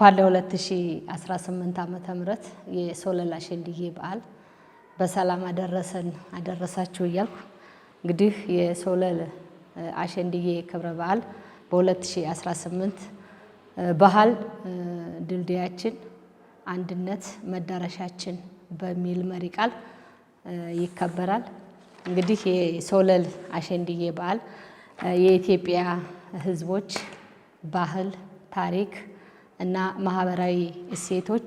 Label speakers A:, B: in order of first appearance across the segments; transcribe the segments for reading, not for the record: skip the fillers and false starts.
A: እንኳን ለ2018 ዓመተ ምህረት የሶለል አሸንድዬ በዓል በሰላም አደረሳችሁ እያልኩ እንግዲህ የሶለል አሸንድዬ ክብረ በዓል በ2018 ባህል ድልድያችን አንድነት መዳረሻችን በሚል መሪ ቃል ይከበራል። እንግዲህ የሶለል አሸንድዬ በዓል የኢትዮጵያ ሕዝቦች ባህል፣ ታሪክ እና ማህበራዊ እሴቶች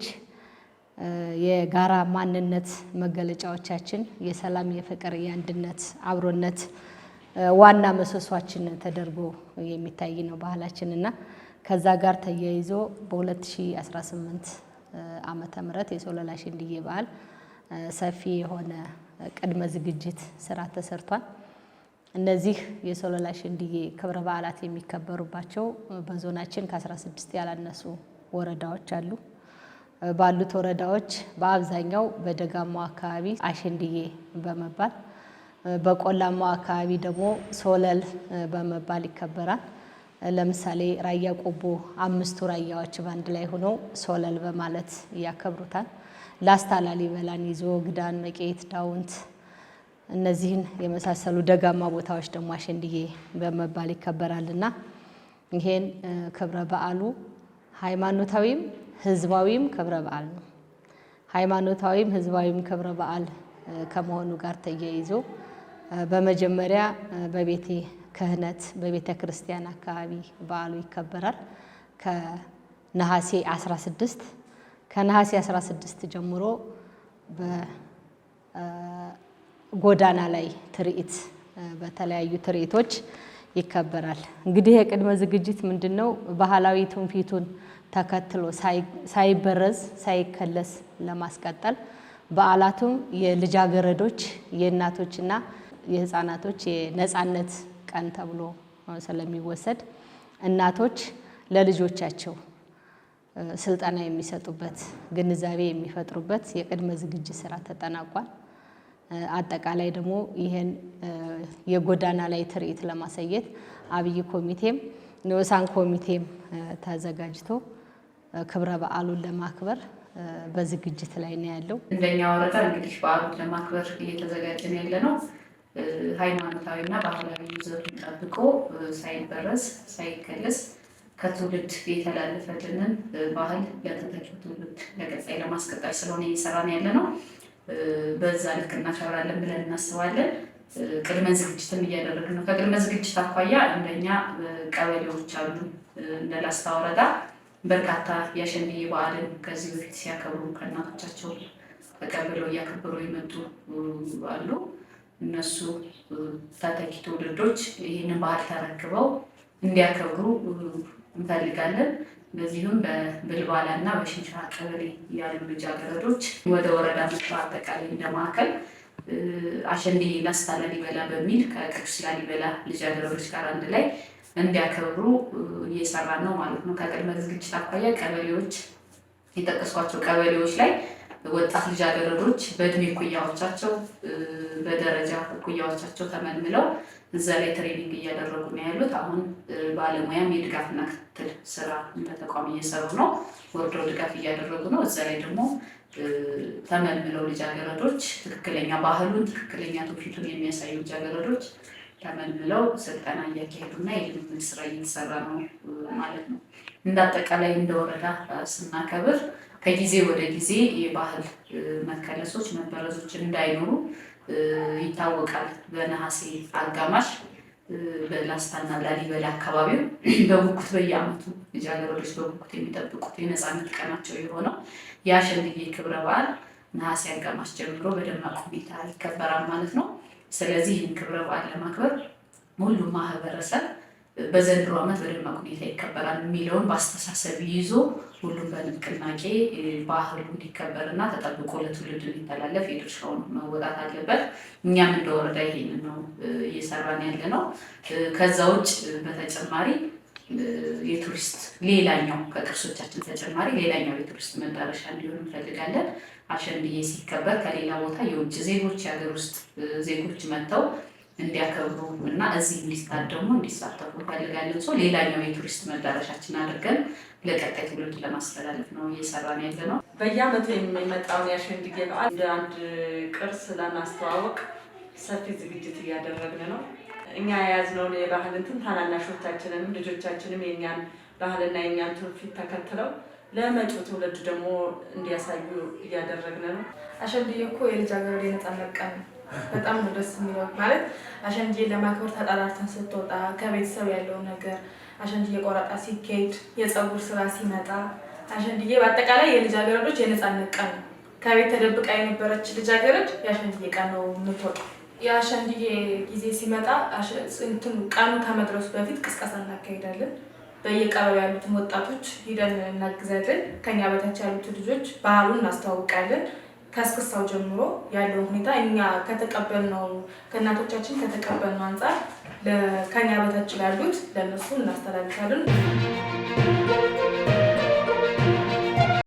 A: የጋራ ማንነት መገለጫዎቻችን የሰላም፣ የፍቅር፣ የአንድነት፣ አብሮነት ዋና ምሰሷችን ተደርጎ የሚታይ ነው ባህላችን እና ከዛ ጋር ተያይዞ በ2018 ዓመተ ምህረት የሶለል አሸንድዬ በዓል ሰፊ የሆነ ቅድመ ዝግጅት ስራ ተሰርቷል። እነዚህ የሶለል አሸንድዬ ክብረ በዓላት የሚከበሩባቸው በዞናችን ከ16 ያላነሱ ወረዳዎች አሉ። ባሉት ወረዳዎች በአብዛኛው በደጋማው አካባቢ አሸንድዬ በመባል በቆላማው አካባቢ ደግሞ ሶለል በመባል ይከበራል። ለምሳሌ ራያ ቆቦ 5ቱ ራያዎች በአንድ ላይ ሆነው ሶለል በማለት ያከብሩታል። ላስታ ላሊበላን ይዞ ግዳን፣ መቄት፣ ዳውንት እነዚህን የመሳሰሉ ደጋማ ቦታዎች ደግሞ አሸንድዬ በመባል ይከበራልና ይሄን ክብረ በዓሉ ሃይማኖታዊም ህዝባዊም ክብረ በዓል ነው። ሃይማኖታዊም ህዝባዊም ክብረ በዓል ከመሆኑ ጋር ተያይዞ በመጀመሪያ በቤተ ክህነት በቤተ ክርስቲያን አካባቢ በዓሉ ይከበራል። ከነሐሴ 16 ጀምሮ በጎዳና ላይ ትርኢት በተለያዩ ትርኢቶች ይከበራል። እንግዲህ የቅድመ ዝግጅት ምንድነው? ባህላዊ ትውፊቱን ተከትሎ ሳይበረዝ ሳይከለስ ለማስቀጠል በዓላቱም የልጃገረዶች የእናቶችና የህፃናቶች የነፃነት ቀን ተብሎ ስለሚወሰድ እናቶች ለልጆቻቸው ስልጠና የሚሰጡበት ግንዛቤ የሚፈጥሩበት የቅድመ ዝግጅት ስራ ተጠናቋል። አጠቃላይ ደግሞ ይሄን የጎዳና ላይ ትርኢት ለማሳየት አብይ ኮሚቴም ንዑሳን ኮሚቴም ተዘጋጅቶ ክብረ በዓሉን ለማክበር በዝግጅት ላይ ነው ያለው።
B: እንደኛ ወረዳ እንግዲህ በዓሉን ለማክበር እየተዘጋጀን ያለ ነው። ሃይማኖታዊና ባህላዊ ይዘቱን ጠብቆ ሳይበረዝ ሳይከለስ ከትውልድ የተላለፈልንን ባህል ለተተኪው ትውልድ ለቀጣይ ለማስቀጠል ስለሆነ እየሰራን ያለ ነው። በዛ ልክ እናከብራለን ብለን እናስባለን። ቅድመ ዝግጅትም እያደረግን ነው። ከቅድመ ዝግጅት አኳያ እንደኛ ቀበሌዎች አሉ። እንደ ላስታ ወረዳ በርካታ የአሸንድዬ በዓልን ከዚህ በፊት ሲያከብሩ ከእናቶቻቸው ተቀብለው እያከበሩ የመጡ አሉ። እነሱ ተተኪ ትውልዶች ይህንን ባህል ተረክበው እንዲያከብሩ እንፈልጋለን። በዚህም በብልባላ እና በሽንሽራ ቀበሌ ያሉ ልጃገረዶች ወደ ወረዳ መጥተው አጠቃላይ እንደማዕከል አሸንድዬ ላስታ ላሊበላ በሚል ከቅዱስ ላሊበላ ልጃገረዶች ጋር አንድ ላይ እንዲያከብሩ እየሰራን ነው ማለት ነው። ከቅድመ ዝግጅት አኳያ ቀበሌዎች የጠቀስኳቸው ቀበሌዎች ላይ ወጣት ልጃገረዶች በእድሜ እኩያዎቻቸው በደረጃ እኩያዎቻቸው ተመልምለው እዛ ላይ ትሬኒንግ እያደረጉ ነው ያሉት። አሁን ባለሙያም የድጋፍና ክትትል ስራ እንደ ተቋም እየሰሩ ነው። ወርደው ድጋፍ እያደረጉ ነው። እዛ ላይ ደግሞ ተመልምለው ልጃገረዶች ትክክለኛ ባህሉን ትክክለኛ ትውፊቱን የሚያሳዩ ልጃገረዶች ተመልምለው ስልጠና እያካሄዱና የልምምድ ስራ እየተሰራ ነው ማለት ነው። እንዳጠቃላይ እንደ ወረዳ ስናከብር ከጊዜ ወደ ጊዜ የባህል መከለሶች መበረዞች እንዳይኖሩ ይታወቃል። በነሐሴ አጋማሽ በላስታና ላሊበላ አካባቢው በጉጉት በየዓመቱ ልጃገረዶች በጉጉት የሚጠብቁት የነፃነት ቀናቸው የሆነው የአሸንድዬ ክብረ በዓል ነሐሴ አጋማሽ ጀምሮ በደማቅ ሁኔታ ይከበራል ማለት ነው። ስለዚህ ይህን ክብረ በዓል ለማክበር ሁሉም ማህበረሰብ በዘንድሮ ዓመት በደማቅ ሁኔታ ይከበራል የሚለውን በአስተሳሰብ ይዞ ሁሉም በንቅናቄ ባህሉ እንዲከበርና ተጠብቆ ለትውልድ እንዲተላለፍ የድርሻውን መወጣት አለበት። እኛም እንደ ወረዳ ይሄንን ነው እየሰራን ያለ ነው። ከዛ ውጭ በተጨማሪ የቱሪስት ሌላኛው ከቅርሶቻችን ተጨማሪ ሌላኛው የቱሪስት መዳረሻ እንዲሆን እንፈልጋለን። አሸንድዬ ሲከበር ከሌላ ቦታ የውጭ ዜጎች የሀገር ውስጥ ዜጎች መጥተው እንዲያከብሩ እና እዚህ እንዲታደሙ እንዲሳተፉ ፈልጋለን። ሰው ሌላኛው የቱሪስት መዳረሻችን አድርገን ለቀጣይ ትውልድ ለማስተላለፍ ነው እየሰራን ያለ ነው።
C: በየዓመቱ የሚመጣውን የአሸንድዬ በዓል እንደ አንድ ቅርስ ለማስተዋወቅ ሰፊ ዝግጅት እያደረግን ነው። እኛ የያዝነውን የባህል እንትን ታናናሾቻችንንም ልጆቻችንም የኛን ባህልና የኛን ትውፊት ተከትለው ለመጪው ትውልድ ደግሞ እንዲያሳዩ እያደረግን ነው።
D: አሸንድዬ እኮ የልጃገረድ የነፃነት ቀን ነው። በጣም ነው ደስ የሚለው። ማለት አሸንድዬ ለማክበር ተጠራርተን ስትወጣ ከቤተሰብ ያለው ነገር፣ አሸንድዬ ቆረጣ ሲካሄድ፣ የፀጉር ስራ ሲመጣ፣ አሸንድዬ በአጠቃላይ የልጃገረዶች የነፃነት ቀን ነው። ከቤት ተደብቃ የነበረች ልጃገረድ የአሸንድዬ ቀን ነው የምትወጣው። የአሸንድዬ ጊዜ ሲመጣ ቀኑ ከመድረሱ በፊት ቅስቀሳ እናካሄዳለን። በየቀበሌው ያሉትን ወጣቶች ሂደን እናግዛለን። ከኛ በታች ያሉት ልጆች ባህሉን እናስተዋውቃለን። ከስክስታው ጀምሮ ያለው ሁኔታ እኛ ከተቀበልነው ከእናቶቻችን ከተቀበልነው አንጻር ከኛ በታች ላሉት ለነሱ እናስተላልፋለን።